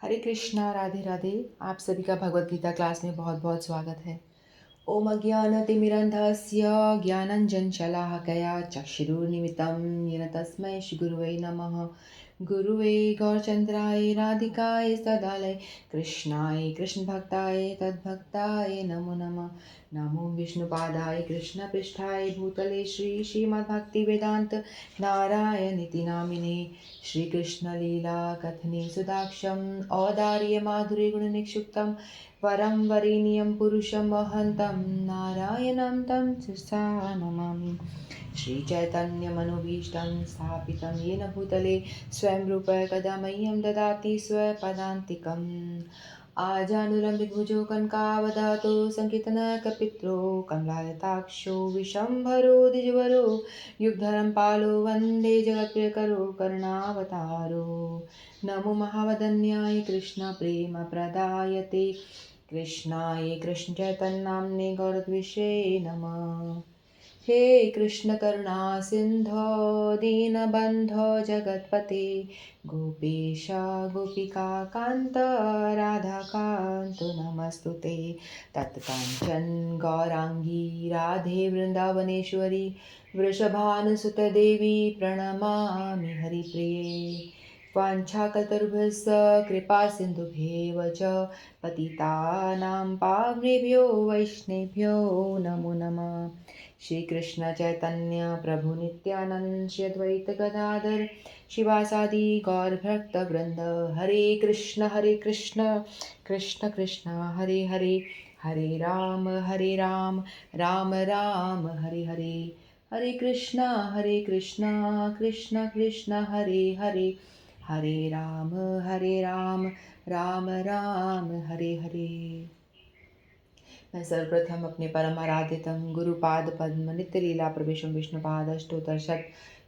हरे कृष्णा, राधे राधे। आप सभी का भगवद गीता क्लास में बहुत बहुत स्वागत है। ओम अज्ञानतिमिरन्धस्य ज्ञानञ्जनशलाकया चक्षुरुन्मिलितं येन तस्मै श्रीगुरुवे नमः। गुरुवे गौरचन्द्राय राधिकाय सदालय कृष्णाय कृष्णभक्ताय तद्भक्ताय नमो नमः। नमो विष्णुपादाय कृष्णपृष्ठाय भूतले श्रीमद्भक्तिवेदान्त नारायणीति नामिने श्रीकृष्णलीला कथने सुदाक्षं औदार्य माधुर्य गुणनिक्षुप्तं परं वरेण्यं पुरुषमहन्तं नारायणं तं शिरसा नमामि। श्रीचैतन्यमनोभीष्टं स्थापितं येन भूतले स्वयं रूप कदा मह्यं ददाति स्वपदान्तिकम्। आजानुलम्बितभुजो कनकावदातो सङ्कीर्तनकपित्रो कमलायताक्षो विशम्भरो द्विजवरो युगधरं पालो वन्दे जगत्प्रियकरो करुणावतारो। नमो महावदन्याय कृष्णप्रेमप्रदायते कृष्णाय कृष्णचैतन्यनाम्ने गौरद्विषे नमः। हे कृष्ण करुणा सिंधो दीनबन्धो जगत्पते गोपेश गोपिका कान्त राधाकान्त नमस्तुते। तत्काञ्चन गौराङ्गी राधे वृन्दावनेश्वरी वृषभानुसुते देवी प्रणमामि हरिप्रिये। वाञ्छाकल्पतरुभ्यश्च कृपा सिन्धुभ्येव च पतितानां पावनेभ्यो वैष्णवेभ्यो नमो नमः। श्री कृष्ण चैतन्य प्रभु नित्यानंद श्री अद्वैत गदाधर शिवासादि गौर भक्त वृंद। हरे कृष्ण कृष्ण कृष्ण हरे हरे, हरे राम राम राम हरे हरे। हरे कृष्ण कृष्ण कृष्ण हरे हरे, हरे राम राम राम हरे हरे। मैं सर्वप्रथम अपने परम आराध्यतम गुरुपाद पद्म नित्य लीला प्रवेशम विष्णुपाद अष्टोत्तर शत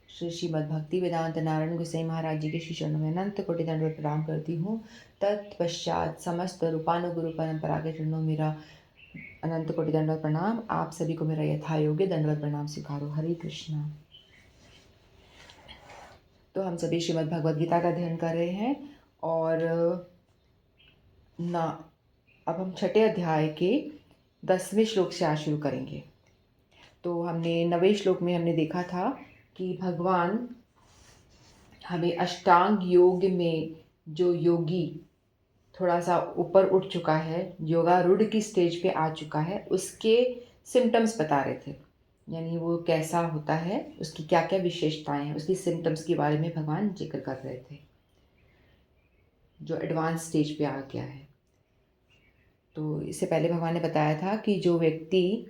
श्री श्रीमद् भक्ति वेदांत नारायण गोसाई महाराज जी के श्री चरणों में अनंत कोटि दंडवत प्रणाम करती हूँ। तत्पश्चात समस्त रूपानुगुरु परंपरा के चरणों में मेरा अनंत कोटि दंडवत प्रणाम। आप सभी को मेरा यथा योग्य दंडवत प्रणाम स्वीकारो। हरे कृष्णा। तो हम सभी श्रीमद् भगवद गीता का अध्ययन कर रहे हैं और अब हम छठे अध्याय के 10वें श्लोक से आज शुरू करेंगे। तो हमने 9वें श्लोक में हमने देखा था कि भगवान हमें अष्टांग योग में जो योगी थोड़ा सा ऊपर उठ चुका है, योगारूढ़ की स्टेज पे आ चुका है, उसके सिम्टम्स बता रहे थे। यानी वो कैसा होता है, उसकी क्या क्या विशेषताएं हैं, उसकी सिम्टम्स के बारे में भगवान जिक्र कर रहे थे, जो एडवांस स्टेज पे आ गया है। तो इससे पहले भगवान ने बताया था कि जो व्यक्ति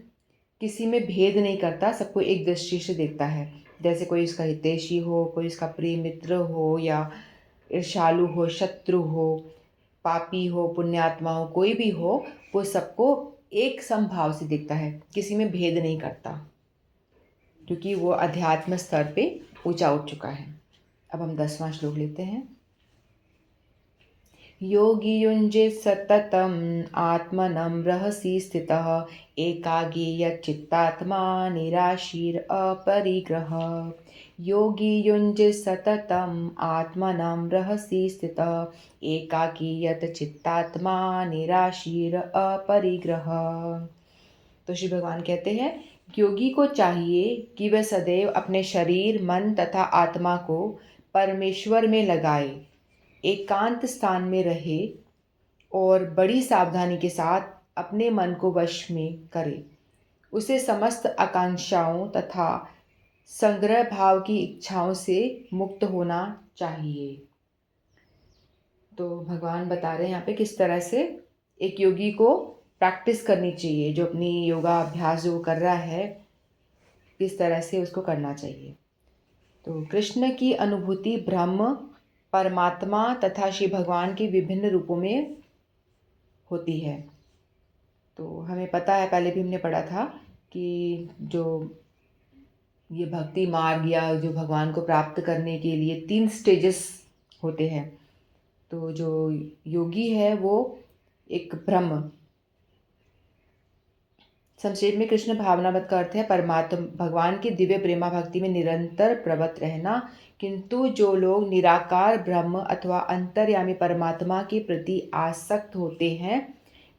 किसी में भेद नहीं करता, सबको एक दृष्टि से देखता है, जैसे कोई उसका हितैषी हो, कोई उसका प्रिय मित्र हो, या ईर्ष्यालु हो, शत्रु हो, पापी हो, पुण्यात्मा हो, कोई भी हो, वो सबको एक समभाव से देखता है, किसी में भेद नहीं करता, क्योंकि वो अध्यात्म स्तर पे ऊंचा उठ चुका है। अब हम 10वां श्लोक लेते हैं। योगी युञ्जित सततम् आत्मनं रहसि स्थितः एकाकी यच्चित्तात्मा निराशीर अपरिग्रहः। योगी युञ्जित सततम् आत्मनं रहसि स्थितः एकाकी यत् चित्तात्मा निराशीर अपरिग्रहः। तो श्री भगवान कहते हैं, योगी को चाहिए कि वह सदैव अपने शरीर, मन तथा आत्मा को परमेश्वर में लगाए, एकांत स्थान में रहे और बड़ी सावधानी के साथ अपने मन को वश में करे। उसे समस्त आकांक्षाओं तथा संग्रह भाव की इच्छाओं से मुक्त होना चाहिए। तो भगवान बता रहे हैं यहाँ पे किस तरह से एक योगी को प्रैक्टिस करनी चाहिए, जो अपनी योगा अभ्यास जो कर रहा है, किस तरह से उसको करना चाहिए। तो कृष्ण की अनुभूति ब्रह्म, परमात्मा तथा श्री भगवान के विभिन्न रूपों में होती है। तो हमें पता है, पहले भी हमने पढ़ा था कि जो ये भक्ति मार्ग या जो भगवान को प्राप्त करने के लिए 3 स्टेजेस होते हैं। तो जो योगी है वो एक ब्रह्म, संक्षेप में कृष्ण भावनावत का अर्थ है परमात्मा भगवान की दिव्य प्रेमा भक्ति में निरंतर प्रवृत्त रहना, किंतु जो लोग निराकार ब्रह्म अथवा अंतर्यामी परमात्मा के प्रति आसक्त होते हैं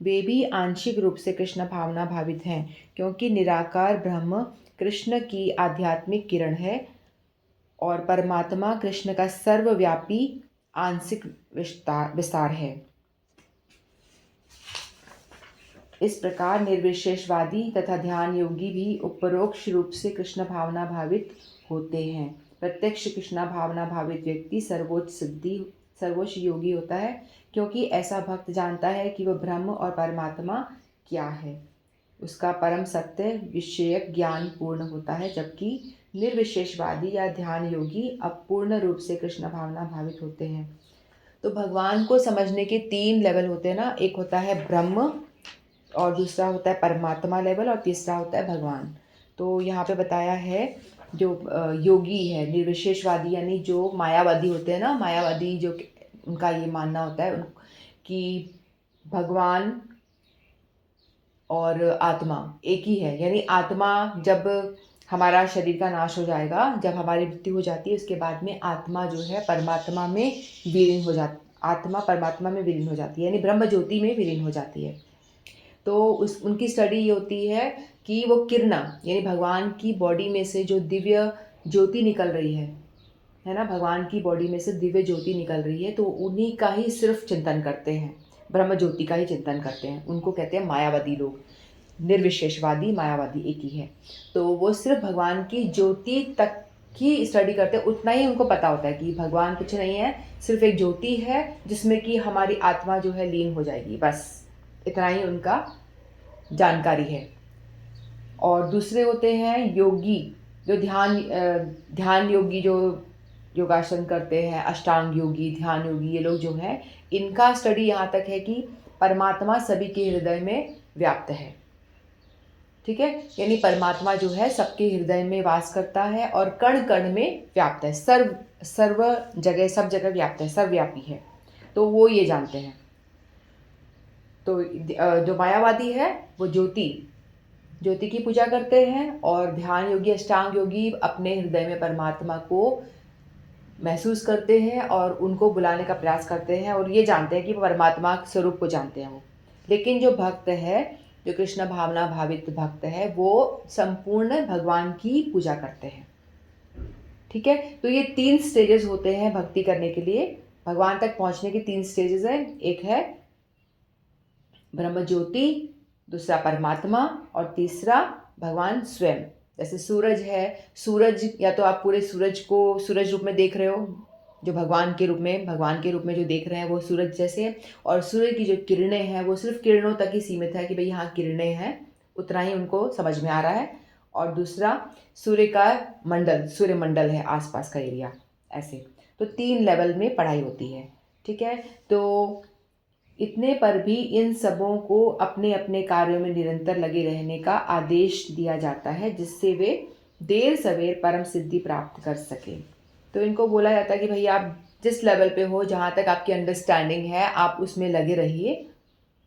वे भी आंशिक रूप से कृष्ण भावना भावित हैं, क्योंकि निराकार ब्रह्म कृष्ण की आध्यात्मिक किरण है और परमात्मा कृष्ण का सर्वव्यापी आंशिक विस्तार है। इस प्रकार निर्विशेषवादी तथा ध्यान योगी भी उपरोक्त रूप से कृष्ण भावना भावित होते हैं। प्रत्यक्ष कृष्ण भावना भावित व्यक्ति सर्वोच्च योगी होता है, क्योंकि ऐसा भक्त जानता है कि वह ब्रह्म और परमात्मा क्या है। उसका परम सत्य विषयक ज्ञान पूर्ण होता है, जबकि निर्विशेषवादी या ध्यान योगी अपूर्ण रूप से कृष्ण भावना भावित होते हैं। तो भगवान को समझने के 3 लेवल होते हैं ना, एक होता है ब्रह्म और दूसरा होता है परमात्मा लेवल और तीसरा होता है भगवान। तो यहाँ पे बताया है जो योगी है निर्विशेषवादी, यानी जो मायावादी होते हैं ना, मायावादी जो उनका ये मानना होता है कि भगवान और आत्मा एक ही है। यानी आत्मा जब हमारा शरीर का नाश हो जाएगा, जब हमारी मृत्यु हो जाती है, उसके बाद में आत्मा जो है परमात्मा में विलीन हो जाती, आत्मा परमात्मा में विलीन हो जाती है, यानी ब्रह्म ज्योति में विलीन हो जाती है। तो उनकी स्टडी ये होती है कि वो किरणा यानी भगवान की बॉडी में से जो दिव्य ज्योति निकल रही है ना, भगवान की बॉडी में से दिव्य ज्योति निकल रही है, तो उन्हीं का ही सिर्फ चिंतन करते हैं, ब्रह्म ज्योति का ही चिंतन करते हैं। उनको कहते हैं मायावादी लोग। निर्विशेषवादी मायावादी एक ही है। तो वो सिर्फ भगवान की ज्योति तक ही स्टडी करते हैं, उतना ही उनको पता होता है कि भगवान कुछ नहीं है, सिर्फ एक ज्योति है जिसमें कि हमारी आत्मा जो है लीन हो जाएगी, बस इतना ही उनका जानकारी है। और दूसरे होते हैं योगी, जो ध्यान योगी, जो योगासन करते हैं, अष्टांग योगी, ध्यान योगी, ये लोग जो हैं इनका स्टडी यहाँ तक है कि परमात्मा सभी के हृदय में व्याप्त है। ठीक है, यानी परमात्मा जो है सबके हृदय में वास करता है और कण कण में व्याप्त है, सर्व जगह, सब जगह व्याप्त है, सर्वव्यापी है। तो वो ये जानते हैं। तो जो मायावादी है वो ज्योति की पूजा करते हैं, और ध्यान योगी, अष्टांग योगी अपने हृदय में परमात्मा को महसूस करते हैं और उनको बुलाने का प्रयास करते हैं, और ये जानते हैं कि परमात्मा स्वरूप को जानते हैं वो। लेकिन जो भक्त है, जो कृष्ण भावना भावित भक्त है, वो संपूर्ण भगवान की पूजा करते हैं। ठीक है, तो ये 3 स्टेजेस होते हैं भक्ति करने के लिए। भगवान तक पहुंचने के 3 स्टेजेस हैं। एक है ब्रह्म ज्योति, दूसरा परमात्मा और तीसरा भगवान स्वयं। जैसे सूरज है, सूरज या तो आप पूरे सूरज को सूरज रूप में देख रहे हो, जो भगवान के रूप में जो देख रहे हैं वो सूरज जैसे है, और सूर्य की जो किरणें हैं वो सिर्फ किरणों तक ही सीमित है कि भाई यहाँ किरणें हैं, उतना ही उनको समझ में आ रहा है। और दूसरा सूर्य का मंडल, सूर्य मंडल है आसपास का एरिया, ऐसे। तो 3 लेवल में पढ़ाई होती है। ठीक है, तो इतने पर भी इन सबों को अपने अपने कार्यों में निरंतर लगे रहने का आदेश दिया जाता है, जिससे वे देर सवेर परम सिद्धि प्राप्त कर सकें। तो इनको बोला जाता है कि भाई आप जिस लेवल पे हो, जहाँ तक आपकी अंडरस्टैंडिंग है, आप उसमें लगे रहिए,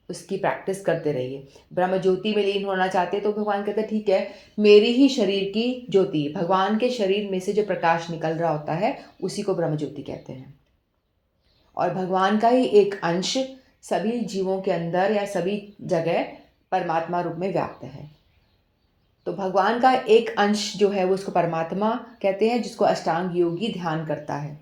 उसकी प्रैक्टिस करते रहिए। ब्रह्म ज्योति में लीन होना चाहते तो भगवान कहते हैं ठीक है, मेरी ही शरीर की ज्योति, भगवान के शरीर में से जो प्रकाश निकल रहा होता है उसी को ब्रह्म ज्योति कहते हैं। और भगवान का ही एक अंश सभी जीवों के अंदर या सभी जगह परमात्मा रूप में व्याप्त है। तो भगवान का एक अंश जो है वो उसको परमात्मा कहते हैं, जिसको अष्टांग योगी ध्यान करता है।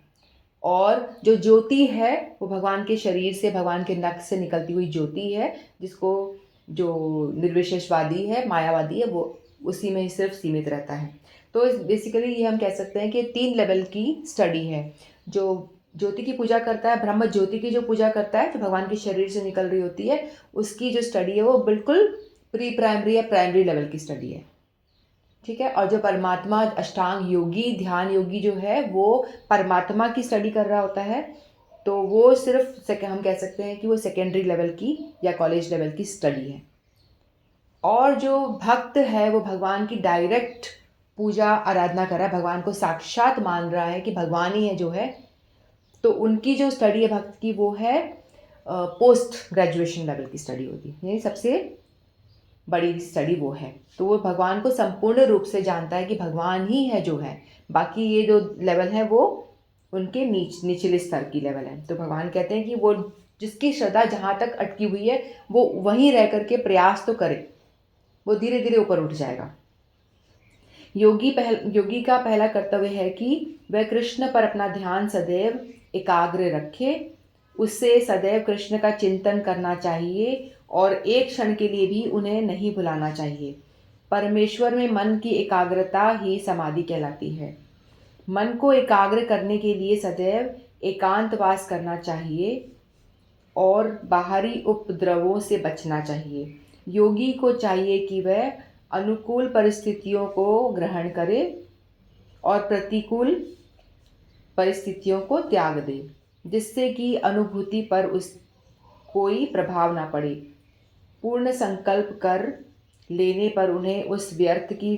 और जो ज्योति है वो भगवान के शरीर से, भगवान के नख से निकलती हुई ज्योति है, जिसको जो निर्विशेषवादी है, मायावादी है, वो उसी में ही सिर्फ सीमित रहता है। तो बेसिकली ये हम कह सकते हैं कि 3 लेवल की स्टडी है। जो ज्योति की पूजा करता है, ब्रह्म ज्योति की जो पूजा करता है, जो भगवान के शरीर से निकल रही होती है, उसकी जो स्टडी है वो बिल्कुल प्री प्राइमरी या प्राइमरी लेवल की स्टडी है। ठीक है, और जो परमात्मा अष्टांग योगी, ध्यान योगी जो है वो परमात्मा की स्टडी कर रहा होता है, तो वो सिर्फ हम कह सकते हैं कि वो सेकेंडरी लेवल की या कॉलेज लेवल की स्टडी है। और जो भक्त है वो भगवान की डायरेक्ट पूजा आराधना कर रहा है, भगवान को साक्षात मान रहा है कि भगवान ही है जो है, तो उनकी जो स्टडी है भक्त की वो है पोस्ट ग्रेजुएशन लेवल की स्टडी होती है, यानी सबसे बड़ी स्टडी वो है। तो वो भगवान को संपूर्ण रूप से जानता है कि भगवान ही है जो है, बाकी ये जो लेवल है वो उनके निचले स्तर की लेवल है। तो भगवान कहते हैं कि वो जिसकी श्रद्धा जहाँ तक अटकी हुई है वो वहीं रह करके प्रयास तो करे, वो धीरे धीरे ऊपर उठ जाएगा। योगी का पहला कर्तव्य है कि वह कृष्ण पर अपना ध्यान सदैव एकाग्र रखे, उससे सदैव कृष्ण का चिंतन करना चाहिए और एक क्षण के लिए भी उन्हें नहीं भुलाना चाहिए। परमेश्वर में मन की एकाग्रता ही समाधि कहलाती है। मन को एकाग्र करने के लिए सदैव एकांतवास करना चाहिए और बाहरी उपद्रवों से बचना चाहिए। योगी को चाहिए कि वह अनुकूल परिस्थितियों को ग्रहण करे और प्रतिकूल परिस्थितियों को त्याग दे, जिससे कि अनुभूति पर उस कोई प्रभाव ना पड़े। पूर्ण संकल्प कर लेने पर उन्हें उस व्यर्थ की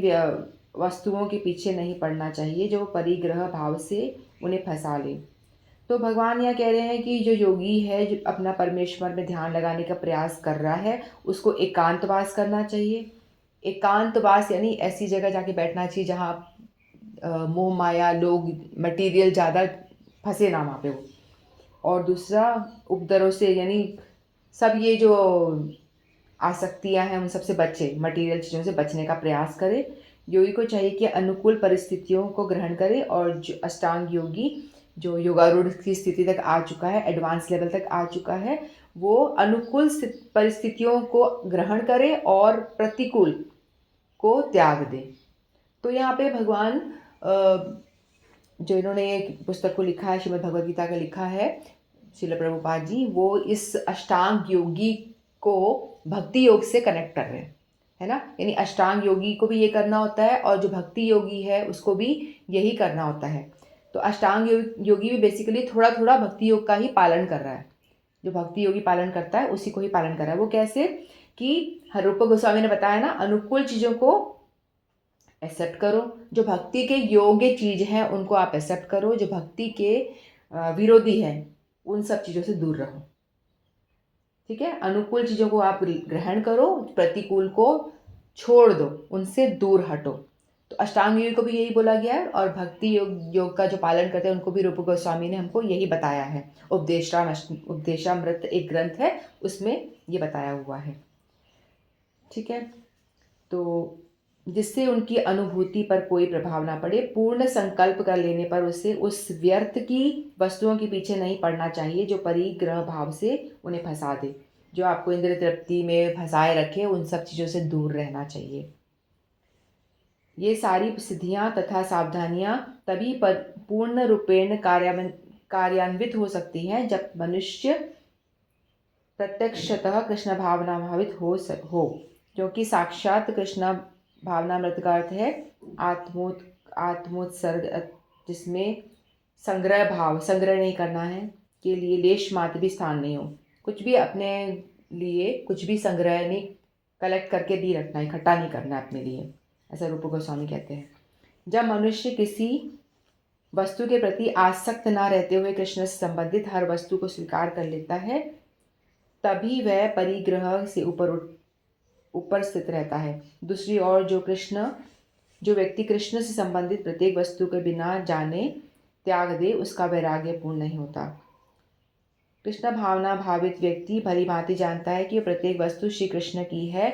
वस्तुओं के पीछे नहीं पड़ना चाहिए जो परिग्रह भाव से उन्हें फंसा ले। तो भगवान यह कह रहे हैं कि जो योगी है, जो अपना परमेश्वर में ध्यान लगाने का प्रयास कर रहा है, उसको एकांतवास करना चाहिए। एकांतवास यानी ऐसी जगह जाके बैठना चाहिए जहाँ मोह माया लोग मटेरियल ज़्यादा फंसे ना वहाँ पे वो। और दूसरा उपद्रव से यानी सब ये जो आसक्तियाँ हैं उन सबसे बचे, मटेरियल चीज़ों से बचने का प्रयास करे। योगी को चाहिए कि अनुकूल परिस्थितियों को ग्रहण करे और जो अष्टांग योगी जो योगारूढ़ की स्थिति तक आ चुका है, एडवांस लेवल तक आ चुका है, वो अनुकूल परिस्थितियों को ग्रहण करे और प्रतिकूल को त्याग दे। तो यहाँ पे भगवान जो इन्होंने एक पुस्तक को लिखा है, श्रीमद् भगवद गीता का लिखा है श्रील प्रभुपाद जी, वो इस अष्टांग योगी को भक्ति योग से कनेक्ट कर रहे हैं, है ना। यानी अष्टांग योगी को भी ये करना होता है और जो भक्ति योगी है उसको भी यही करना होता है। तो अष्टांग योगी भी बेसिकली थोड़ा थोड़ा भक्ति योग का ही पालन कर रहा है। जो भक्ति योगी पालन करता है उसी को ही पालन कर रहा है। वो कैसे कि रूप गोस्वामी ने बताया ना, अनुकूल चीज़ों को एक्सेप्ट करो, जो भक्ति के योग्य चीज़ हैं उनको आप एक्सेप्ट करो, जो भक्ति के विरोधी हैं उन सब चीज़ों से दूर रहो। ठीक है, अनुकूल चीज़ों को आप ग्रहण करो, प्रतिकूल को छोड़ दो, उनसे दूर हटो। तो अष्टांग योग को भी यही बोला गया है और भक्ति योग का जो पालन करते हैं उनको भी रूप गोस्वामी ने हमको यही बताया है। उपदेशामृत एक ग्रंथ है, उसमें ये बताया हुआ है। ठीक है, तो जिससे उनकी अनुभूति पर कोई प्रभाव ना पड़े। पूर्ण संकल्प कर लेने पर उसे उस व्यर्थ की वस्तुओं के पीछे नहीं पड़ना चाहिए जो परिग्रह भाव से उन्हें फंसा दे, जो आपको इंद्रिय तृप्ति में फंसाए रखे, उन सब चीज़ों से दूर रहना चाहिए। ये सारी सिद्धियाँ तथा सावधानियाँ तभी पूर्ण रूपेण कार्यान्वित हो सकती हैं जब मनुष्य प्रत्यक्षतः कृष्ण भावना भावित हो, क्योंकि साक्षात कृष्ण भावनामृत का अर्थ है आत्मोत्सर्ग, जिसमें संग्रह भाव, संग्रह नहीं करना है, के लिए लेश मात्र भी स्थान नहीं हो। कुछ भी अपने लिए कुछ भी संग्रह नहीं, कलेक्ट करके नहीं रखना, इकट्ठा नहीं करना अपने लिए, ऐसा रूप गोस्वामी कहते हैं। जब मनुष्य किसी वस्तु के प्रति आसक्त ना रहते हुए कृष्ण से संबंधित हर वस्तु को स्वीकार कर लेता है, तभी वह परिग्रह से ऊपर स्थित रहता है। दूसरी ओर जो व्यक्ति कृष्ण से संबंधित प्रत्येक वस्तु के बिना जाने त्याग दे, उसका वैराग्य पूर्ण नहीं होता। कृष्ण भावना भावित व्यक्ति भली भांति जानता है कि प्रत्येक वस्तु श्री कृष्ण की है,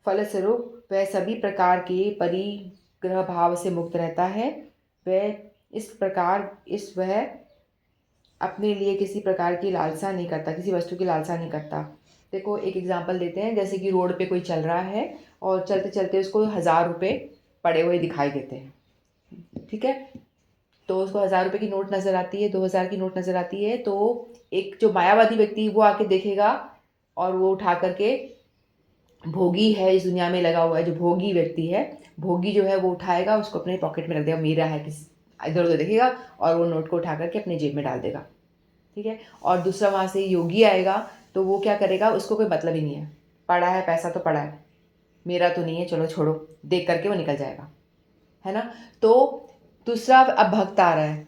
फलस्वरूप वह सभी प्रकार के परिग्रह भाव से मुक्त रहता है। वह अपने लिए किसी प्रकार की लालसा नहीं करता, किसी वस्तु की लालसा नहीं करता। देखो एक एग्जांपल देते हैं, जैसे कि रोड पे कोई चल रहा है और चलते चलते उसको 1000 रुपये पड़े हुए दिखाई देते हैं। ठीक है, तो उसको 1000 रुपये की नोट नज़र आती है, 2000 की नोट नज़र आती है, तो एक जो मायावादी व्यक्ति वो आके देखेगा और वो उठा करके, भोगी है इस दुनिया में लगा हुआ है, जो भोगी व्यक्ति है, भोगी जो है वो उठाएगा, उसको अपने पॉकेट में रख देगा, मेरा है, किसी इधर उधर देखेगा और वो नोट को उठा करके अपने जेब में डाल देगा। ठीक है, और दूसरा वहाँ से योगी आएगा तो वो क्या करेगा, उसको कोई मतलब ही नहीं है, पड़ा है पैसा तो पड़ा है, मेरा तो नहीं है, चलो छोड़ो, देख करके वो निकल जाएगा, है ना। तो दूसरा अब भक्त आ रहा है,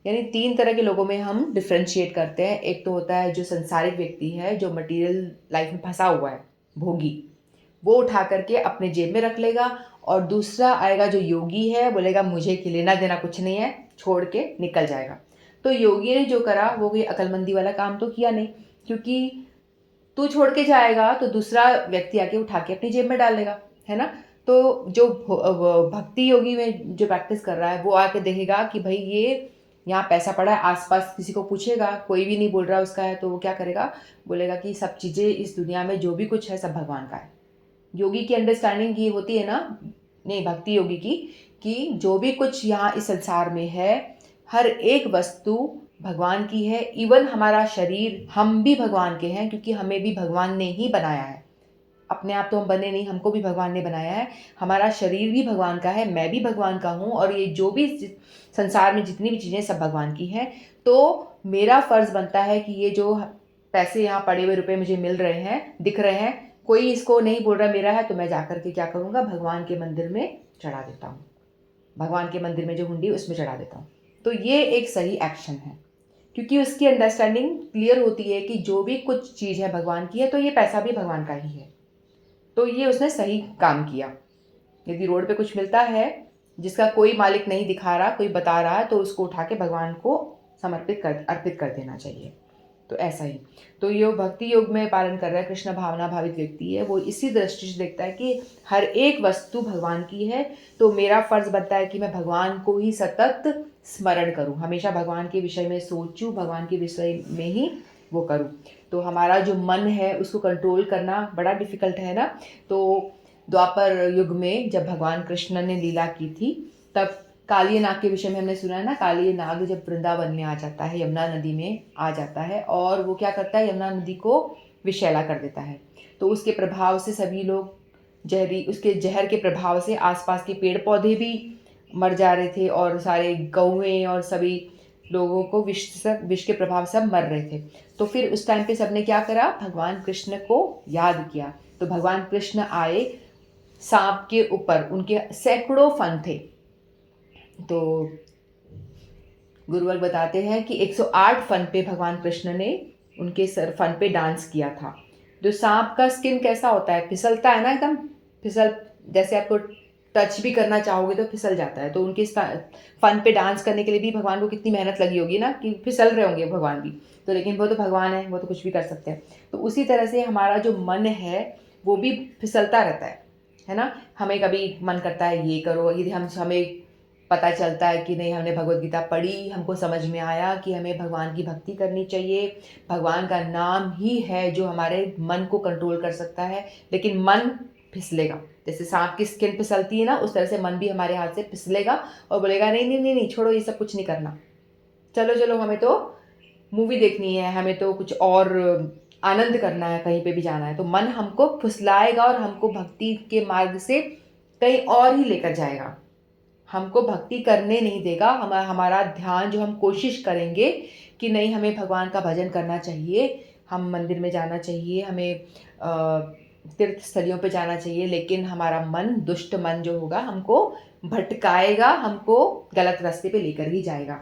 यानी 3 तरह के लोगों में हम डिफ्रेंशिएट करते हैं। एक तो होता है जो संसारिक व्यक्ति है, जो मटेरियल लाइफ में फंसा हुआ है, भोगी, वो उठा करके अपने जेब में रख लेगा, और दूसरा आएगा जो योगी है, बोलेगा मुझे कि लेना देना कुछ नहीं है, छोड़ के निकल जाएगा। तो योगी ने जो करा वो कोई अक्लमंदी वाला काम तो किया नहीं, क्योंकि तू छोड़ के जाएगा तो दूसरा व्यक्ति आके उठा के अपनी जेब में डाल लेगा, है ना। तो जो भक्ति योगी में जो प्रैक्टिस कर रहा है वो आके देखेगा कि भाई ये यहाँ पैसा पड़ा है, आसपास किसी को पूछेगा, कोई भी नहीं बोल रहा उसका है, तो वो क्या करेगा, बोलेगा कि सब चीज़ें इस दुनिया में जो भी कुछ है सब भगवान का है। योगी की अंडरस्टैंडिंग ये होती है ना, नहीं भक्ति योगी की, कि जो भी कुछ यहाँ इस संसार में है, हर एक वस्तु भगवान की है। इवन हमारा शरीर, हम भी भगवान के हैं, क्योंकि हमें भी भगवान ने ही बनाया है। अपने आप तो हम बने नहीं, हमको भी भगवान ने बनाया है। हमारा शरीर भी भगवान का है, मैं भी भगवान का हूँ, और ये जो भी संसार में जितनी भी चीज़ें सब भगवान की हैं। तो मेरा फ़र्ज़ बनता है कि ये जो पैसे यहाँ पड़े हुए रुपए मुझे मिल रहे हैं, दिख रहे हैं, कोई इसको नहीं बोल रहा मेरा है, तो मैं जा कर के क्या करूँगा, भगवान के मंदिर में चढ़ा देता हूँ। भगवान के मंदिर में जो हुंडी उसमें चढ़ा देता हूँ। तो ये एक सही एक्शन है, क्योंकि उसकी अंडरस्टैंडिंग क्लियर होती है कि जो भी कुछ चीज़ है भगवान की है, तो ये पैसा भी भगवान का ही है। तो ये उसने सही काम किया। यदि रोड पे कुछ मिलता है जिसका कोई मालिक नहीं दिखा रहा, कोई बता रहा है, तो उसको उठा के भगवान को अर्पित कर देना चाहिए। तो ऐसा ही, तो ये भक्ति योग में पालन कर रहा है, कृष्ण भावना भावित व्यक्ति है, वो इसी दृष्टि से देखता है कि हर एक वस्तु भगवान की है। तो मेरा फर्ज बनता है कि मैं भगवान को ही सतत स्मरण करूं, हमेशा भगवान के विषय में सोचूं, भगवान के विषय में ही वो करूं। तो हमारा जो मन है उसको कंट्रोल करना बड़ा डिफिकल्ट है ना। तो द्वापर युग में जब भगवान कृष्ण ने लीला की थी, तब कालिय नाग के विषय में हमने सुना है ना। कालिय नाग जब वृंदावन में आ जाता है, यमुना नदी में आ जाता है, और वो क्या करता है, यमुना नदी को विषैला कर देता है। तो उसके प्रभाव से सभी लोग उसके जहर के प्रभाव से आसपास के पेड़ पौधे भी मर जा रहे थे, और सारे गौएं और सभी लोगों को विष के प्रभाव से सब मर रहे थे। तो फिर उस टाइम पे सबने क्या करा, भगवान कृष्ण को याद किया। तो भगवान कृष्ण आए, सांप के ऊपर उनके सैकड़ों फन थे। तो गुरुवर बताते हैं कि 108 फन पे भगवान कृष्ण ने उनके सर फन पे डांस किया था। जो सांप का स्किन कैसा होता है, फिसलता है ना, एकदम फिसल, जैसे आपको टच भी करना चाहोगे तो फिसल जाता है। तो उनके फन पे डांस करने के लिए भी भगवान को कितनी मेहनत लगी होगी ना, कि फिसल रहे होंगे भगवान भी। तो लेकिन वो तो भगवान है, वो तो कुछ भी कर सकते हैं। तो उसी तरह से हमारा जो मन है वो भी फिसलता रहता है ना। हमें कभी मन करता है ये करो, यदि हमें पता चलता है कि नहीं, हमने भगवत गीता पढ़ी, हमको समझ में आया कि हमें भगवान की भक्ति करनी चाहिए, भगवान का नाम ही है जो हमारे मन को कंट्रोल कर सकता है। लेकिन मन फिसलेगा, जैसे सांप की स्किन फिसलती है ना, उस तरह से मन भी हमारे हाथ से फिसलेगा और बोलेगा नहीं नहीं नहीं नहीं, छोड़ो, ये सब कुछ नहीं करना, चलो चलो, हमें तो मूवी देखनी है, हमें तो कुछ और आनंद करना है, कहीं पे भी जाना है। तो मन हमको फुसलाएगा और हमको भक्ति के मार्ग से कहीं और ही लेकर जाएगा, हमको भक्ति करने नहीं देगा। हमारा ध्यान, जो हम कोशिश करेंगे कि नहीं हमें भगवान का भजन करना चाहिए, हम मंदिर में जाना चाहिए, हमें तीर्थ स्थलियों पे जाना चाहिए, लेकिन हमारा मन, दुष्ट मन जो होगा, हमको भटकाएगा, हमको गलत रास्ते पे लेकर ही जाएगा।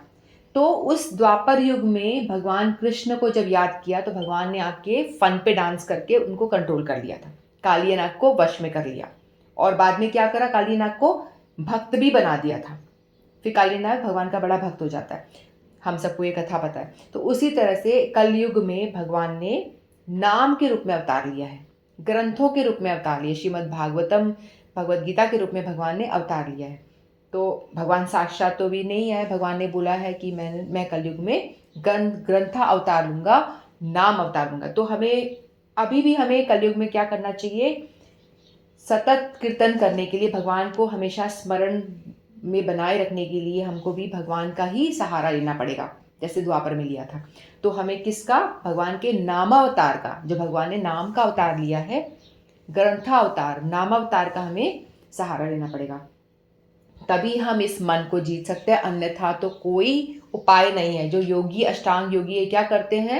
तो उस द्वापर युग में भगवान कृष्ण को जब याद किया, तो भगवान ने आके फन पे डांस करके उनको कंट्रोल कर लिया था, कालिय नाग को वश में कर लिया। और बाद में क्या करा, कालिय नाग को भक्त भी बना दिया था। फिर कालिय नाग भगवान का बड़ा भक्त हो जाता है, हम सबको ये कथा पता है। तो उसी तरह से कलयुग में भगवान ने नाम के रूप में अवतार लिया है, ग्रंथों के रूप में अवतार लिया, श्रीमद् भागवतम, भगवद गीता के रूप में भगवान ने अवतार लिया है। तो भगवान साक्षात तो भी नहीं है, भगवान ने बोला है कि मैं कलयुग में ग्रंथा अवतार लूंगा, नाम अवतार लूंगा। तो हमें अभी भी हमें कलयुग में क्या करना चाहिए, सतत कीर्तन करने के लिए, भगवान को हमेशा स्मरण में बनाए रखने के लिए हमको भी भगवान का ही सहारा लेना पड़ेगा, जैसे द्वापर में लिया था। तो हमें किसका, भगवान के नामावतार का, जो भगवान ने नाम का अवतार लिया है, ग्रंथावतार, नामावतार का हमें सहारा लेना पड़ेगा, तभी हम इस मन को जीत सकते हैं। अन्यथा तो कोई उपाय नहीं है। जो योगी, अष्टांग योगी, क्या करते हैं,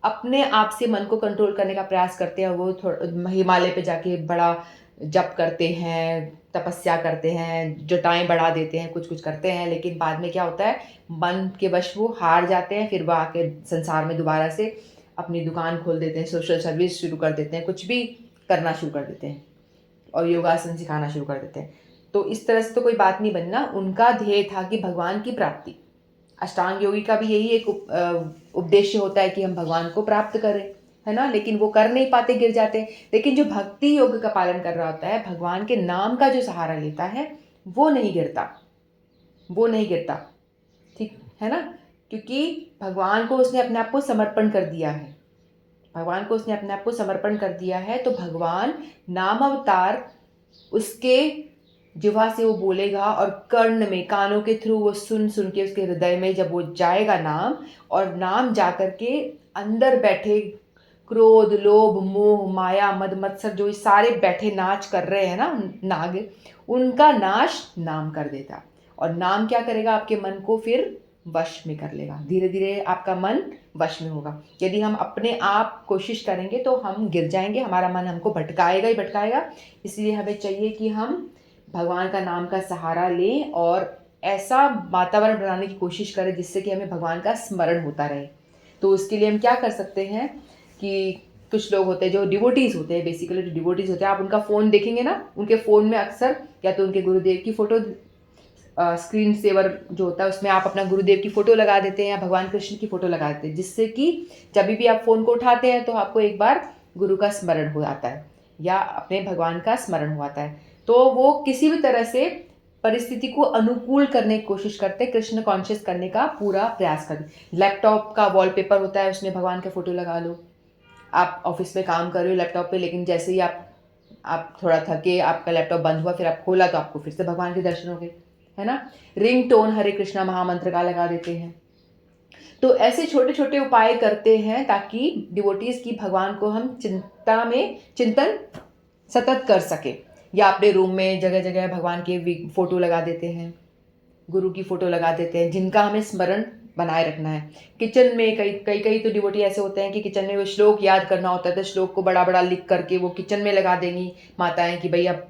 अपने आप से मन को कंट्रोल करने का प्रयास करते हैं। वो थोड़ा हिमालय पे जाके बड़ा जप करते हैं, तपस्या करते हैं, जटाएं बढ़ा देते हैं, कुछ कुछ करते हैं, लेकिन बाद में क्या होता है, मन के वश वो हार जाते हैं। फिर वो आके संसार में दोबारा से अपनी दुकान खोल देते हैं, सोशल सर्विस शुरू कर देते हैं, कुछ भी करना शुरू कर देते हैं। और योगासन सिखाना शुरू कर देते हैं। तो इस तरह से तो कोई बात नहीं बनना। उनका ध्येय था कि भगवान की प्राप्ति। अष्टांग योगी का भी यही एक उद्देश्य होता है कि हम भगवान को प्राप्त करें, है ना। लेकिन वो कर नहीं पाते, गिर जाते हैं। लेकिन जो भक्ति योग का पालन कर रहा होता है, भगवान के नाम का जो सहारा लेता है, वो नहीं गिरता, वो नहीं गिरता, ठीक है ना। क्योंकि भगवान को उसने अपने आप को समर्पण कर दिया है, भगवान को उसने अपने आप को समर्पण कर दिया है। तो भगवान नाम अवतार उसके जिह्वा से वो बोलेगा और कर्ण में, कानों के थ्रू वो सुन सुन के उसके हृदय में जब वो जाएगा नाम, और नाम जा कर के अंदर बैठे क्रोध, लोभ, मोह, माया, मद मत्सर, जो सारे बैठे नाच कर रहे हैं ना नाग, उनका नाश नाम कर देता। और नाम क्या करेगा, आपके मन को फिर वश में कर लेगा। धीरे धीरे आपका मन वश में होगा। यदि हम अपने आप कोशिश करेंगे तो हम गिर जाएंगे, हमारा मन हमको भटकाएगा ही भटकाएगा। इसलिए हमें चाहिए कि हम भगवान का नाम का सहारा लें और ऐसा वातावरण बनाने की कोशिश करें जिससे कि हमें भगवान का स्मरण होता रहे। तो उसके लिए हम क्या कर सकते हैं कि कुछ लोग होते हैं जो डिवोटीज़ होते हैं, बेसिकली जो डिवोटीज़ होते हैं, आप उनका फ़ोन देखेंगे ना, उनके फ़ोन में अक्सर या तो उनके गुरुदेव की फ़ोटो, स्क्रीन सेवर जो होता है उसमें आप अपना गुरुदेव की फ़ोटो लगा देते हैं या भगवान कृष्ण की फ़ोटो लगा देते हैं, जिससे कि जब भी आप फ़ोन को उठाते हैं तो आपको एक बार गुरु का स्मरण हो जाता है या अपने भगवान का स्मरण हो जाता है। तो वो किसी भी तरह से परिस्थिति को अनुकूल करने की कोशिश करते हैं, कृष्ण कॉन्शियस करने का पूरा प्रयास करते। लैपटॉप का वॉलपेपर होता है, उसमें भगवान का फ़ोटो लगा लो। आप ऑफिस में काम कर रहे हो लैपटॉप पे, लेकिन जैसे ही आप थोड़ा थके, आपका लैपटॉप बंद हुआ, फिर आप खोला तो आपको फिर से भगवान के दर्शन हो गए, है ना। रिंग टोन हरे कृष्णा महामंत्र का लगा देते हैं। तो ऐसे छोटे छोटे उपाय करते हैं ताकि डिवोटीज की भगवान को हम चिंतन सतत कर सके। या अपने रूम में जगह जगह भगवान के फोटो लगा देते हैं, गुरु की फोटो लगा देते हैं, जिनका हमें स्मरण बनाए रखना है। किचन में कई कई कई तो डिवोटी ऐसे होते हैं कि किचन में वो श्लोक याद करना होता है तो श्लोक को बड़ा बड़ा लिख करके वो किचन में लगा देंगी माताएं कि भाई अब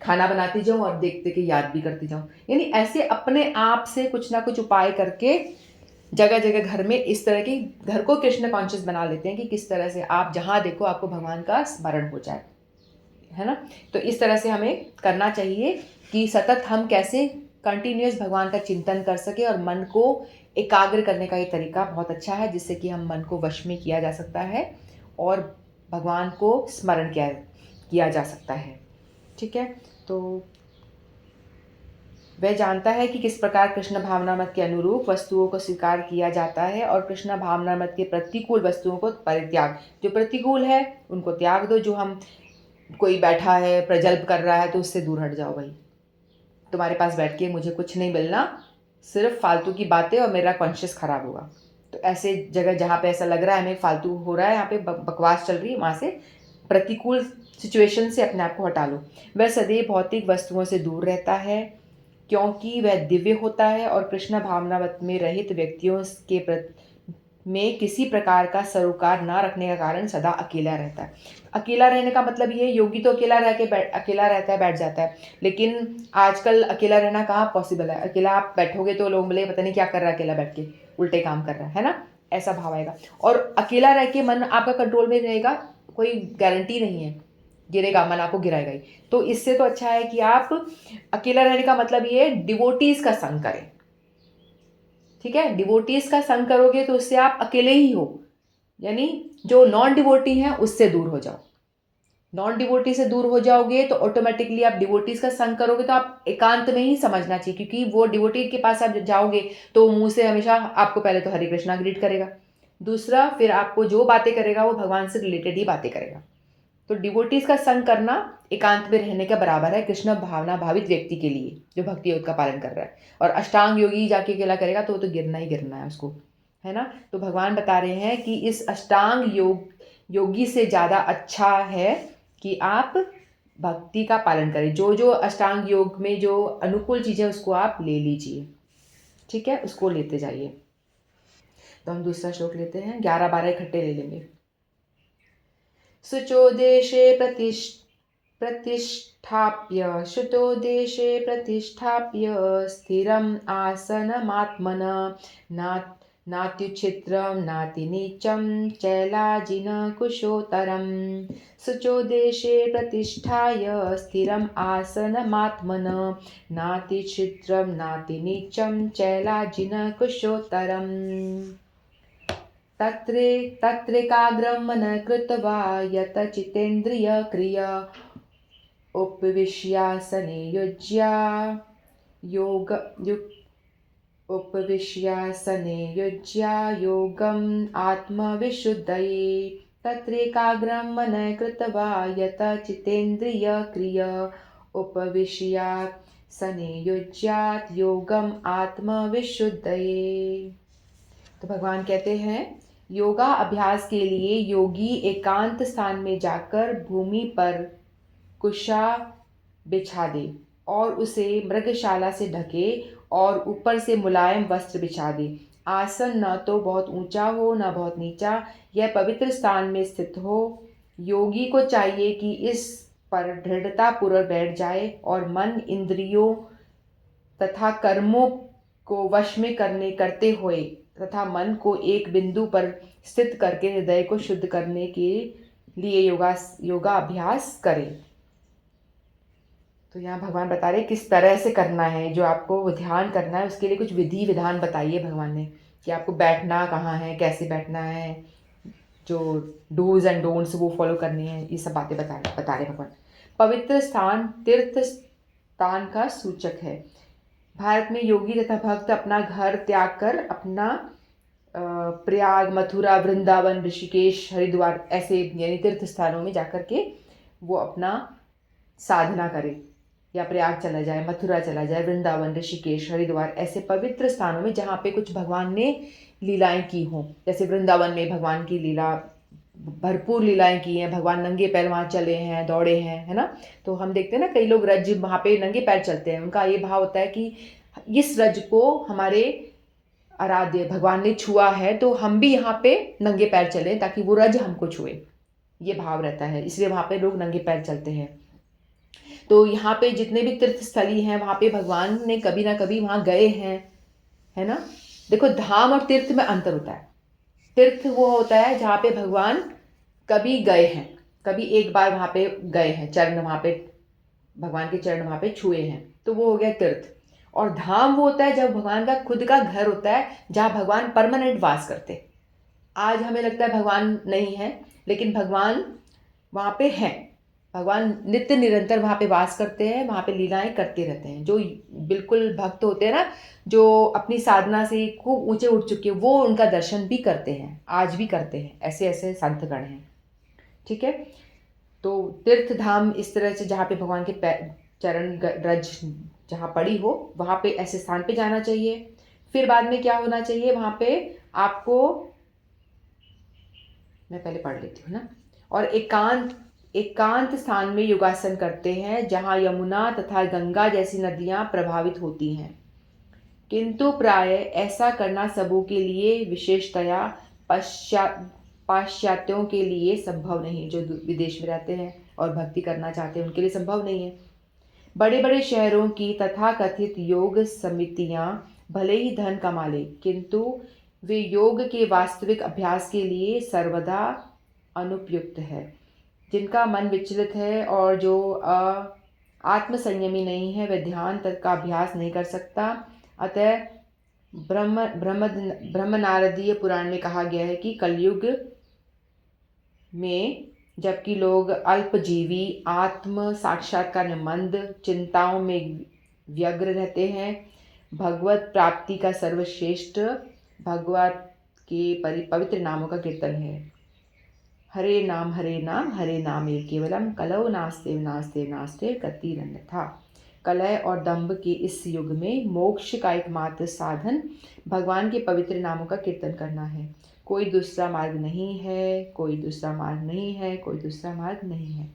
खाना बनाती जाऊँ और देखते कि याद भी करती जाऊँ। यानी ऐसे अपने आप से कुछ ना कुछ उपाय करके जगह जगह घर में इस तरह की घर को कृष्ण कॉन्शियस बना लेते हैं कि किस तरह से आप जहाँ देखो आपको भगवान का स्मरण हो जाए, है ना। तो इस तरह से हमें करना चाहिए कि सतत हम कैसे कंटिन्यूस भगवान का चिंतन कर सके। और मन को एकाग्र करने का ये तरीका बहुत अच्छा है जिससे कि हम मन को वश में किया जा सकता है और भगवान को स्मरण किया जा सकता है, ठीक है। तो वह जानता है कि किस प्रकार कृष्ण भावनामत के अनुरूप वस्तुओं को स्वीकार किया जाता है और कृष्ण भावनामत के प्रतिकूल वस्तुओं को परित्याग, जो प्रतिकूल है उनको त्याग दो। जो हम कोई बैठा है प्रजल्प कर रहा है तो उससे दूर हट जाओ भाई, तुम्हारे पास बैठ के मुझे कुछ नहीं मिलना, सिर्फ फालतू की बातें और मेरा कॉन्शियस खराब होगा। तो ऐसे जगह जहाँ पे ऐसा लग रहा है हमें फालतू हो रहा है, यहाँ पे बकवास चल रही है, वहाँ से प्रतिकूल सिचुएशन से अपने आप को हटा लो। वह सदैव भौतिक वस्तुओं से दूर रहता है क्योंकि वह दिव्य होता है और कृष्ण भावनावत में रहित व्यक्तियों के में किसी प्रकार का सरोकार ना रखने का कारण सदा अकेला रहता है। अकेला रहने का मतलब ये, योगी तो अकेला रह के अकेला रहता है, बैठ जाता है, लेकिन आजकल अकेला रहना कहाँ पॉसिबल है। अकेला आप बैठोगे तो लोग बोले पता नहीं क्या कर रहा है अकेला बैठ के, उल्टे काम कर रहा है ना, ऐसा भाव आएगा। और अकेला रह के मन आपका कंट्रोल में रहेगा, कोई गारंटी नहीं है, गिरेगा मन, आपको गिराएगा ही। तो इससे तो अच्छा है कि आप अकेला रहने का मतलब ये डिवोटीज का संग करें, ठीक है। डिवोटीज का संग करोगे तो उससे आप अकेले ही हो, यानी जो नॉन डिवोटी हैं उससे दूर हो जाओ। नॉन डिवोटी से दूर हो जाओगे तो ऑटोमेटिकली आप डिवोटीज का संग करोगे तो आप एकांत में ही समझना चाहिए, क्योंकि वो डिवोटी के पास आप जाओगे तो मुंह से हमेशा आपको पहले तो हरे कृष्णा ग्रीट करेगा, दूसरा फिर आपको जो बातें करेगा वो भगवान से रिलेटेड ही बातें करेगा। तो डिवोटीज का संग करना एकांत में रहने के बराबर है कृष्ण भावना भावित व्यक्ति के लिए जो भक्ति योग का पालन कर रहा है। और अष्टांग योगी जाके अकेला करेगा तो वो तो गिरना ही गिरना है उसको, है ना। तो भगवान बता रहे हैं कि इस अष्टांग योगी से ज़्यादा अच्छा है कि आप भक्ति का पालन करें। जो जो अष्टांग योग में जो अनुकूल चीज़ें उसको आप ले लीजिए, ठीक है, उसको लेते जाइए। तो हम दूसरा श्लोक लेते हैं, 11-12 इकट्ठे ले लेंगे। शुचो देशे प्रतिष्ठाप्य शुतो देशे प्रतिष्ठाप्य स्थिरम् आसनमात्मना नात्युच्छिद्रं नातिनीचं चैलाजिनकुशोत्तरं शुचो देशे प्रतिष्ठाय स्थिरम् आसनमात्मन नातिच्छिद्रं नातिनीचं चैलाजिनकुशोत्तरम् तत्रैकाग्रं मनः कृत्वा यतचितेन्द्रियक्रिया उपविश्यासने युज्या योगम् आत्मविशुद्धये तत्रैकाग्रं मनः कृत्वा यतचितेन्द्रियक्रिया उपविश्यासने युज्यात् योगम् आत्मविशुद्धये। तो भगवान कहते हैं योगा अभ्यास के लिए योगी एकांत स्थान में जाकर भूमि पर कुशा बिछा दे और उसे मृगशाला से ढके और ऊपर से मुलायम वस्त्र बिछा दे। आसन न तो बहुत ऊंचा हो न बहुत नीचा, यह पवित्र स्थान में स्थित हो। योगी को चाहिए कि इस पर दृढ़ता पूर्वक बैठ जाए और मन इंद्रियों तथा कर्मों को वश में करते हुए तथा मन को एक बिंदु पर स्थित करके हृदय को शुद्ध करने के लिए योगा अभ्यास करें। तो यहाँ भगवान बता रहे किस तरह से करना है, जो आपको ध्यान करना है उसके लिए कुछ विधि विधान बताइए भगवान ने कि आपको बैठना कहाँ है, कैसे बैठना है, जो डूज एंड डोंट्स वो फॉलो करनी है, ये सब बातें बता रहे भगवान। पवित्र स्थान तीर्थ स्थान का सूचक है। भारत में योगी तथा भक्त अपना घर त्याग कर अपना प्रयाग, मथुरा, वृंदावन, ऋषिकेश, हरिद्वार ऐसे यानी तीर्थ स्थानों में जाकर के वो अपना साधना करे, या प्रयाग चला जाए, मथुरा चला जाए, वृंदावन, ऋषिकेश, हरिद्वार ऐसे पवित्र स्थानों में जहाँ पे कुछ भगवान ने लीलाएं की हों। जैसे वृंदावन में भगवान की लीला भरपूर लीलाएं की हैं, भगवान नंगे पैर वहाँ चले हैं, दौड़े हैं, है ना। तो हम देखते हैं ना कई लोग रज वहाँ पे नंगे पैर चलते हैं, उनका ये भाव होता है कि इस रज को हमारे आराध्य भगवान ने छुआ है तो हम भी यहाँ पे नंगे पैर चलें ताकि वो रज हमको छुए, ये भाव रहता है, इसलिए वहाँ पे लोग नंगे पैर चलते हैं। तो यहाँ पे जितने भी तीर्थ स्थली हैं वहाँ पे भगवान ने कभी ना कभी वहाँ गए हैं, है ना। देखो धाम और तीर्थ में अंतर होता है। तीर्थ वो होता है जहाँ पे भगवान कभी गए हैं, कभी एक बार वहाँ पे गए हैं, चरण वहाँ पे भगवान के चरण वहाँ पे छुए हैं, तो वो हो गया तीर्थ। और धाम वो होता है जब भगवान का खुद का घर होता है, जहाँ भगवान परमानेंट वास करते। आज हमें लगता है भगवान नहीं है, लेकिन भगवान वहाँ पे हैं। भगवान नित्य निरंतर वहाँ पे वास करते हैं, वहाँ पे लीलाएं करते रहते हैं। जो बिल्कुल भक्त होते हैं ना, जो अपनी साधना से खूब ऊंचे उठ चुके हैं, वो उनका दर्शन भी करते हैं, आज भी करते हैं। ऐसे ऐसे संतगण हैं, ठीक है। तो तीर्थ धाम इस तरह से जहाँ पे भगवान के चरण रज जहाँ पड़ी हो वहाँ पे ऐसे स्थान पे जाना चाहिए। फिर बाद में क्या होना चाहिए, वहाँ पे आपको, मैं पहले पढ़ लेती हूँ ना। और एकांत स्थान में योगासन करते हैं जहाँ यमुना तथा गंगा जैसी नदियाँ प्रभावित होती हैं, किंतु प्राय ऐसा करना सबों के लिए, विशेषतया पाश्चात्यों के लिए संभव नहीं। जो विदेश में रहते हैं और भक्ति करना चाहते हैं उनके लिए संभव नहीं है। बड़े बड़े शहरों की तथाकथित योग समितियां भले ही धन कमा ले, किंतु वे योग के वास्तविक अभ्यास के लिए सर्वदा अनुपयुक्त है। जिनका मन विचलित है और जो आत्मसंयमी नहीं है, वह ध्यान तक का अभ्यास नहीं कर सकता। अतः ब्रह्म नारदीय पुराण में कहा गया है कि कलयुग में जबकि लोग अल्पजीवी, आत्म साक्षात्कार में मंद, चिंताओं में व्यग्र रहते हैं, भगवत प्राप्ति का सर्वश्रेष्ठ भगवत के पवित्र नामों का कीर्तन है। हरे नाम हरे नाम एक केवलम, कलौ नास्ते गतिरन्यथा। कलह और दंभ के इस युग में मोक्ष का एकमात्र साधन भगवान के पवित्र नामों का कीर्तन करना है। कोई दूसरा मार्ग नहीं है, कोई दूसरा मार्ग नहीं है, कोई दूसरा मार्ग नहीं है।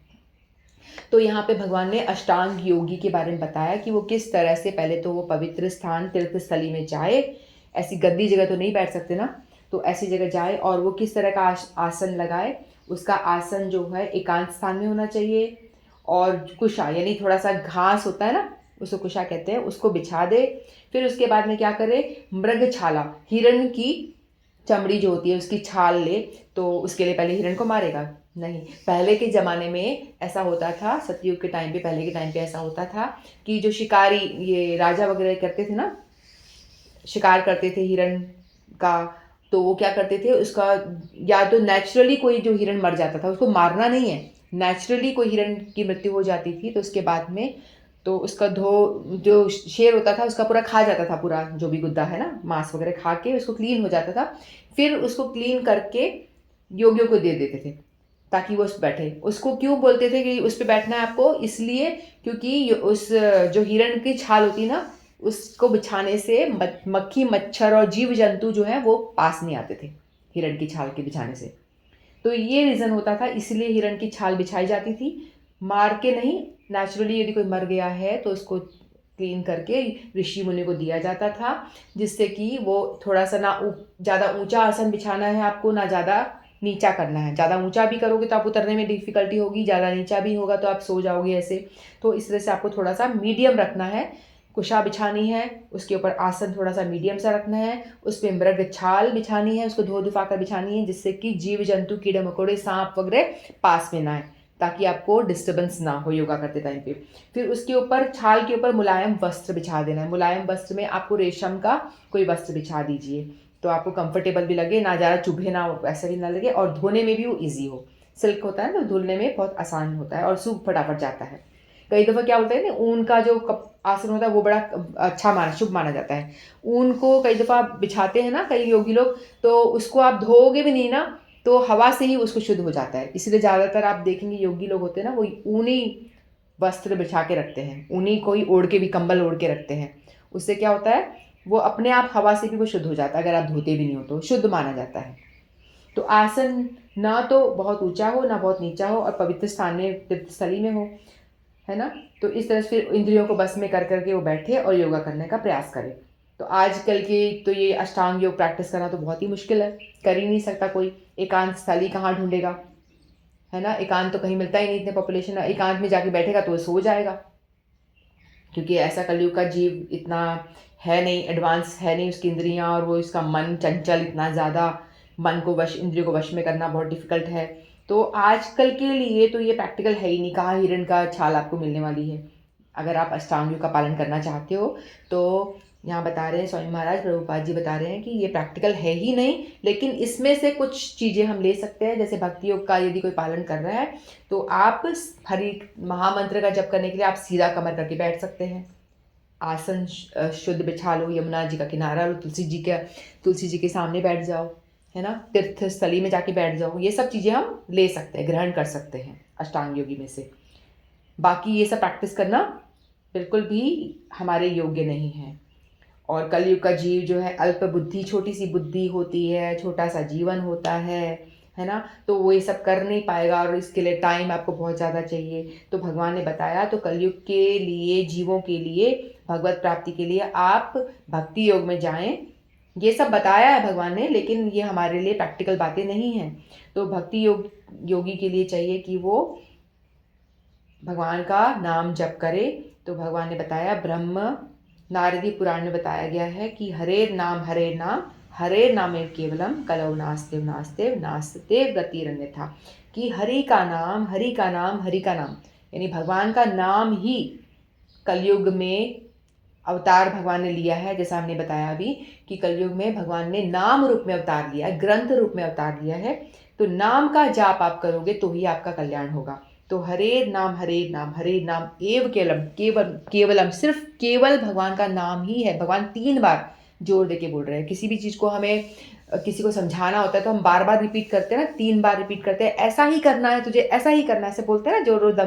तो यहाँ पे भगवान ने अष्टांग योगी के बारे में बताया कि वो किस तरह से, पहले तो वो पवित्र स्थान तीर्थ स्थली में जाए, ऐसी गंदी जगह तो नहीं बैठ सकते ना, तो ऐसी जगह जाए और वो किस तरह का आसन लगाए। उसका आसन जो है एकांत स्थान में होना चाहिए, और कुशा यानी थोड़ा सा घास होता है ना, उसको कुशा कहते हैं, उसको बिछा दे। फिर उसके बाद में क्या करे, मृगछाला हिरण की चमड़ी जो होती है उसकी छाल ले, तो उसके लिए पहले हिरण को मारेगा? नहीं। पहले के ज़माने में ऐसा होता था, सतयुग के टाइम पे, पहले के टाइम पे ऐसा होता था कि जो शिकारी, ये राजा वगैरह करते थे ना, शिकार करते थे हिरण का, तो वो क्या करते थे, उसका या तो नेचुरली कोई जो हिरण मर जाता था, उसको मारना नहीं है, नेचुरली कोई हिरण की मृत्यु हो जाती थी, तो उसके बाद में तो उसका जो शेर होता था उसका पूरा खा जाता था, पूरा जो भी गुद्दा है ना, मांस वगैरह खा के उसको क्लीन हो जाता था। फिर उसको क्लीन करके योगियों को दे देते थे ताकि वो उस पर बैठे। उसको क्यों बोलते थे कि उस पर बैठना है आपको? इसलिए क्योंकि उस जो हिरण की छाल होती ना, उसको बिछाने से मक्खी मच्छर और जीव जंतु जो है वो पास नहीं आते थे हिरण की छाल के बिछाने से। तो ये रीज़न होता था, इसलिए हिरण की छाल बिछाई जाती थी, मार के नहीं। नेचुरली यदि कोई मर गया है तो उसको क्लीन करके ऋषि मुनि को दिया जाता था, जिससे कि वो थोड़ा सा ना ज़्यादा ऊंचा आसन बिछाना है आपको, ना ज़्यादा नीचा करना है। ज़्यादा ऊंचा भी करोगे तो आप उतरने में डिफ़िकल्टी होगी, ज़्यादा नीचा भी होगा तो आप सो जाओगे ऐसे। तो इस तरह से आपको थोड़ा सा मीडियम रखना है, कुशा बिछानी है, उसके ऊपर आसन थोड़ा सा मीडियम सा रखना है, उस पर मृग छाल बिछानी है, उसको धो धुपा कर बिछानी है, जिससे कि जीव जंतु, कीड़े मकोड़े, सांप वगैरह पास में ना आए, ताकि आपको डिस्टर्बेंस ना हो योगा करते टाइम पे। फिर उसके ऊपर, छाल के ऊपर मुलायम वस्त्र बिछा देना है। मुलायम वस्त्र में आपको रेशम का कोई वस्त्र बिछा दीजिए, तो आपको कंफर्टेबल भी लगे, ना ज़्यादा चुभे, ना वैसा भी ना लगे, और धोने में भी वो ईजी हो। सिल्क होता है ना, धुलने में बहुत आसान होता है और सूख फटाफट जाता है। कई दफ़ा क्या बोलते हैं ना, ऊन का जो आसन होता है वो बड़ा अच्छा शुभ माना जाता है। ऊन को कई दफ़ा बिछाते हैं ना कई योगी लोग, तो उसको आप धोओगे भी नहीं ना, तो हवा से ही उसको शुद्ध हो जाता है। इसलिए ज़्यादातर आप देखेंगे योगी लोग होते हैं ना, वो ऊनी वस्त्र बिछा के रखते हैं, ऊनी कोई ओढ़ के भी, कंबल ओढ़ के रखते हैं। उससे क्या होता है, वो अपने आप हवा से भी वो शुद्ध हो जाता है, अगर आप धोते भी नहीं हो तो शुद्ध माना जाता है। तो आसन ना तो बहुत ऊंचा हो, ना बहुत नीचा हो, और पवित्र स्थान में, तीर्थस्थली में हो, है ना। तो इस तरह से फिर इंद्रियों को बस में कर करके वो बैठे और योगा करने का प्रयास करें। तो आजकल के तो ये अष्टांग योग प्रैक्टिस करना तो बहुत ही मुश्किल है, कर ही नहीं सकता कोई। एकांत स्थली कहाँ ढूंढेगा, है ना। एकांत तो कहीं मिलता ही नहीं, इतने पॉपुलेशन है। एकांत में जाके बैठेगा तो वो सो जाएगा, क्योंकि ऐसा कलयुग का जीव इतना है नहीं, एडवांस है नहीं उसकी इंद्रियां, और वो इसका मन चंचल इतना ज़्यादा, मन को वश, इंद्रियों को वश में करना बहुत डिफिकल्ट है। तो आजकल के लिए तो ये प्रैक्टिकल है ही नहीं। कहाँ हिरण का छाल आपको मिलने वाली है, अगर आप अष्टांग योग का पालन करना चाहते हो तो। यहाँ बता रहे हैं स्वामी महाराज प्रभुपाद जी बता रहे हैं कि ये प्रैक्टिकल है ही नहीं, लेकिन इसमें से कुछ चीज़ें हम ले सकते हैं। जैसे भक्ति योग का यदि कोई पालन कर रहा है तो आप हरि महामंत्र का जप करने के लिए आप सीधा कमर करके बैठ सकते हैं। आसन शुद्ध बिछा लो, यमुना जी का किनारा लो, तुलसी जी के सामने बैठ जाओ, है ना। तीर्थ स्थली में जाके बैठ जाओ। ये सब चीज़ें हम ले सकते हैं, ग्रहण कर सकते हैं अष्टांग योगी में से। बाकी ये सब प्रैक्टिस करना बिल्कुल भी हमारे योग्य नहीं है। और कलयुग का जीव जो है अल्प बुद्धि, छोटी सी बुद्धि होती है, छोटा सा जीवन होता है ना। तो वो ये सब कर नहीं पाएगा, और इसके लिए टाइम आपको बहुत ज़्यादा चाहिए। तो भगवान ने बताया, तो कलयुग के लिए, जीवों के लिए, भगवत प्राप्ति के लिए आप भक्ति योग में जाएं। ये सब बताया है भगवान ने, लेकिन ये हमारे लिए प्रैक्टिकल बातें नहीं हैं। तो भक्ति योगी के लिए चाहिए कि वो भगवान का नाम जप करे। तो भगवान ने बताया, ब्रह्म नारदी पुराण में बताया गया है कि हरे नाम हरे नामे केवलम कलौ नास्तेव नास्तेव नास्तेव गतिरन्यथा। कि हरि का नाम, हरि का नाम, हरि का नाम, यानी भगवान का नाम ही कलयुग में अवतार भगवान ने लिया है। जैसा हमने बताया अभी कि कलयुग में भगवान ने नाम रूप में अवतार लिया है, ग्रंथ रूप में अवतार लिया है। तो नाम का जाप आप करोगे तो ही आपका कल्याण होगा। तो हरे नाम एव केवलम, केवलम, सिर्फ केवल भगवान का नाम ही है। भगवान 3 बार जोर दे के बोल रहे हैं। किसी भी चीज़ को हमें किसी को समझाना होता है तो हम बार बार रिपीट करते हैं ना, 3 बार रिपीट करते हैं, ऐसा ही करना है तुझे, ऐसा ही करना है, ऐसे बोलते हैं ना,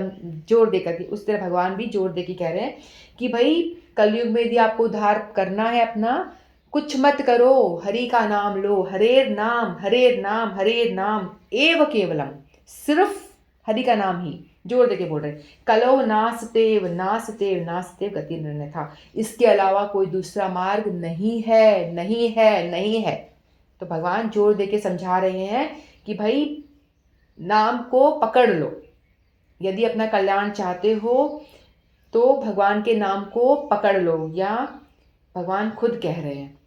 जोर दे करके। उस तरह भगवान भी जोर दे के कह रहे हैं कि भाई कलयुग में यदि आपको उद्धार करना है अपना, कुछ मत करो, हरि का नाम लो। हरेर नाम एव केवलम, सिर्फ हरि का नाम ही, जोर देके बोल रहे। कलो नास्तेव नास्तेव नास्तेव गति निर्णय था, इसके अलावा कोई दूसरा मार्ग नहीं है, नहीं है, नहीं है। तो भगवान जोर देके समझा रहे हैं कि भाई नाम को पकड़ लो। यदि अपना कल्याण चाहते हो तो भगवान के नाम को पकड़ लो, या भगवान खुद कह रहे हैं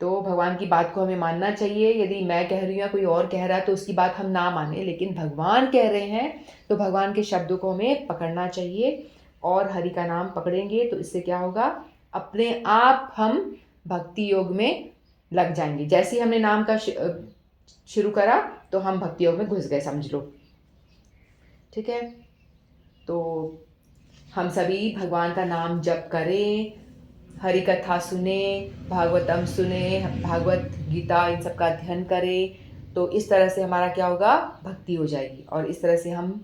तो भगवान की बात को हमें मानना चाहिए। यदि मैं कह रही हूँ या कोई और कह रहा है तो उसकी बात हम ना माने, लेकिन भगवान कह रहे हैं तो भगवान के शब्दों को हमें पकड़ना चाहिए। और हरि का नाम पकड़ेंगे तो इससे क्या होगा, अपने आप हम भक्ति योग में लग जाएंगे। जैसे ही हमने नाम का शुरू करा तो हम भक्ति योग में घुस गए, समझ लो। ठीक है, तो हम सभी भगवान का नाम जप करें, हरि कथा सुने, भागवतम सुने, भागवत गीता इन सब का अध्ययन करें। तो इस तरह से हमारा क्या होगा, भक्ति हो जाएगी। और इस तरह से हम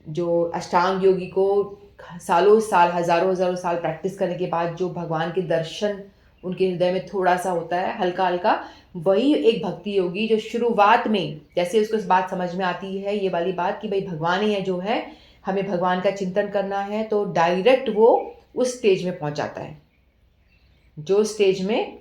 जो अष्टांग योगी को सालों साल, हजारों हजारों साल प्रैक्टिस करने के बाद जो भगवान के दर्शन उनके हृदय में थोड़ा सा होता है, हल्का हल्का, वही एक भक्ति योगी जो शुरुआत में जैसे उसको इस बात समझ में आती है, ये वाली बात कि भाई भगवान ही है जो है, हमें भगवान का चिंतन करना है, तो डायरेक्ट वो उस स्टेज में पहुंच जाता है जो स्टेज में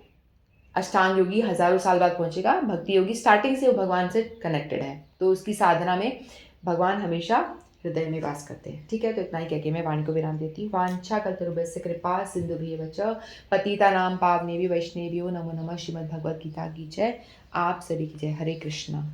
अष्टांग योगी हजारों साल बाद पहुंचेगा। भक्ति योगी स्टार्टिंग से वो भगवान से कनेक्टेड है, तो उसकी साधना में भगवान हमेशा हृदय में वास करते हैं। ठीक है, तो इतना ही कह के मैं वाणी को विराम देती हूँ। वांछा कल्पतरुभ्यश्च कृपा सिंधुभ्येव च पतितानां पावनेभ्यो वैष्णवेभ्यो नमो नमः। श्रीमद् भगवद गीता की जय। आप सभी की जय। हरे कृष्णा।